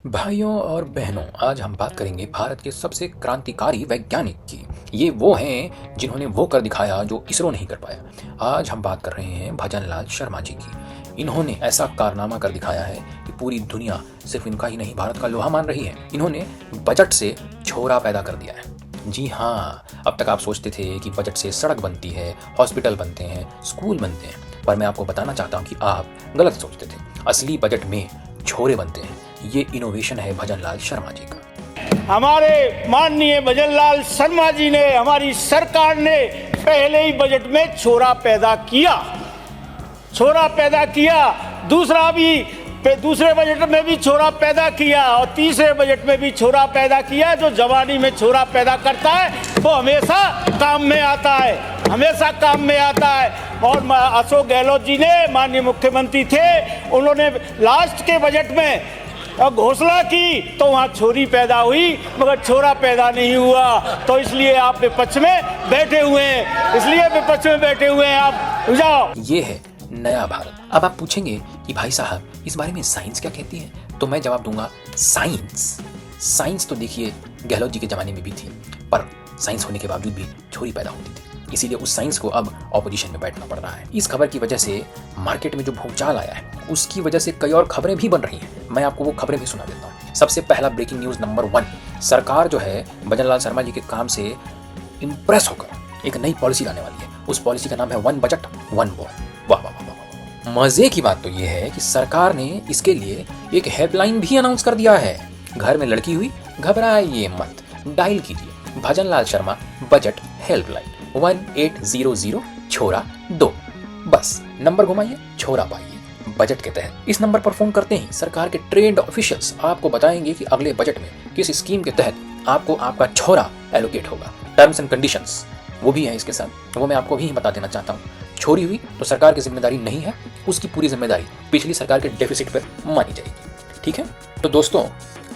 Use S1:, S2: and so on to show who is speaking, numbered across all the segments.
S1: भाइयों और बहनों, आज हम बात करेंगे भारत के सबसे क्रांतिकारी वैज्ञानिक की। ये वो हैं जिन्होंने वो कर दिखाया जो इसरो नहीं कर पाया। आज हम बात कर रहे हैं भजनलाल शर्मा जी की। इन्होंने ऐसा कारनामा कर दिखाया है कि पूरी दुनिया सिर्फ इनका ही नहीं भारत का लोहा मान रही है। इन्होंने बजट से छोरा पैदा कर दिया है। जी हाँ, अब तक आप सोचते थे कि बजट से सड़क बनती है, हॉस्पिटल बनते हैं, स्कूल बनते हैं, पर मैं आपको बताना चाहता हूँ कि आप गलत सोचते थे। असली बजट में छोरे बनते हैं। ये इनोवेशन है भजनलाल शर्मा जी का।
S2: हमारे माननीय भजनलाल शर्मा जी ने, हमारी सरकार ने पहले ही बजट में छोरा पैदा किया। दूसरे बजट में भी छोरा पैदा किया और तीसरे बजट में भी छोरा पैदा किया। जो जवानी में छोरा पैदा करता है वो हमेशा काम में आता है। और अशोक गहलोत जी ने, माननीय मुख्यमंत्री थे, उन्होंने लास्ट के बजट में घोषणा की तो वहाँ छोरी पैदा हुई मगर छोरा पैदा नहीं हुआ। तो इसलिए आप विपक्ष में बैठे हुए हैं, आप जाओ।
S1: ये है नया भारत। अब आप पूछेंगे कि भाई साहब इस बारे में साइंस क्या कहती है, तो मैं जवाब दूंगा साइंस तो देखिए गहलोत जी के ज़माने में भी थी, पर साइंस होने के बावजूद भी छोरी पैदा होती थी। इसीलिए उस साइंस को अब ऑपोजिशन में बैठना पड़ रहा है। इस खबर की वजह से मार्केट में जो भूचाल आया है उसकी वजह से कई और खबरें भी बन रही हैं। मैं आपको वो खबरें भी सुना देता हूँ। सबसे पहला ब्रेकिंग न्यूज़ नंबर 1, सरकार जो है भजनलाल शर्मा जी के काम से इम्प्रेस होकर एक नई पॉलिसी लाने वाली है। उस पॉलिसी का नाम है 1 बजट 1 बॉय। वाह वाह वाह वाह। मजे की बात तो ये है कि सरकार ने इसके लिए एक हेल्पलाइन भी अनाउंस कर दिया है। घर में लड़की हुई, घबराइए मत, डायल कीजिए भजनलाल शर्मा बजट हेल्पलाइन 1800 छोरा 2। बस नंबर घुमाइए, छोरा पाइए। बजट के तहत इस नंबर पर फोन करते ही सरकार के ट्रेंड ऑफिशियल्स आपको बताएंगे कि अगले बजट में किस स्कीम के तहत आपको आपका छोरा एलोकेट होगा। टर्म्स एंड कंडीशंस वो भी है इसके साथ, वो मैं आपको भी बता देना चाहता हूँ। छोरी हुई तो सरकार की जिम्मेदारी नहीं है, उसकी पूरी जिम्मेदारी पिछली सरकार के डेफिसिट पर मानी जाएगी। ठीक है, तो दोस्तों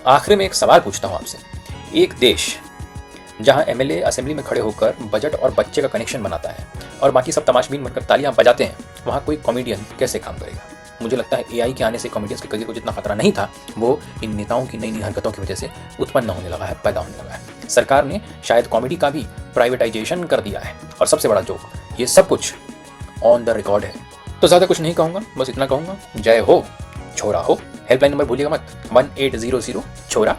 S1: आखिर में एक सवाल पूछता हूँ आपसे। एक देश जहां एमएलए असेंबली में खड़े होकर बजट और बच्चे का कनेक्शन बनाता है और बाकी सब तमाशबीन बनकर तालियां बजाते हैं, वहां कोई कॉमेडियन कैसे काम करेगा? मुझे लगता है एआई के आने से कॉमेडियंस के करियर को जितना खतरा नहीं था, वो इन नेताओं की नई नई हरकतों की वजह से उत्पन्न होने लगा है, पैदा होने लगा है। सरकार ने शायद कॉमेडी का भी प्राइवेटाइजेशन कर दिया है। और सबसे बड़ा जोक, ये सब कुछ ऑन द रिकॉर्ड है। तो ज़्यादा कुछ नहीं कहूँगा, बस इतना कहूँगा, जय हो छोरा हो। हेल्पलाइन नंबर भूलिएगा मत, 1800 छोरा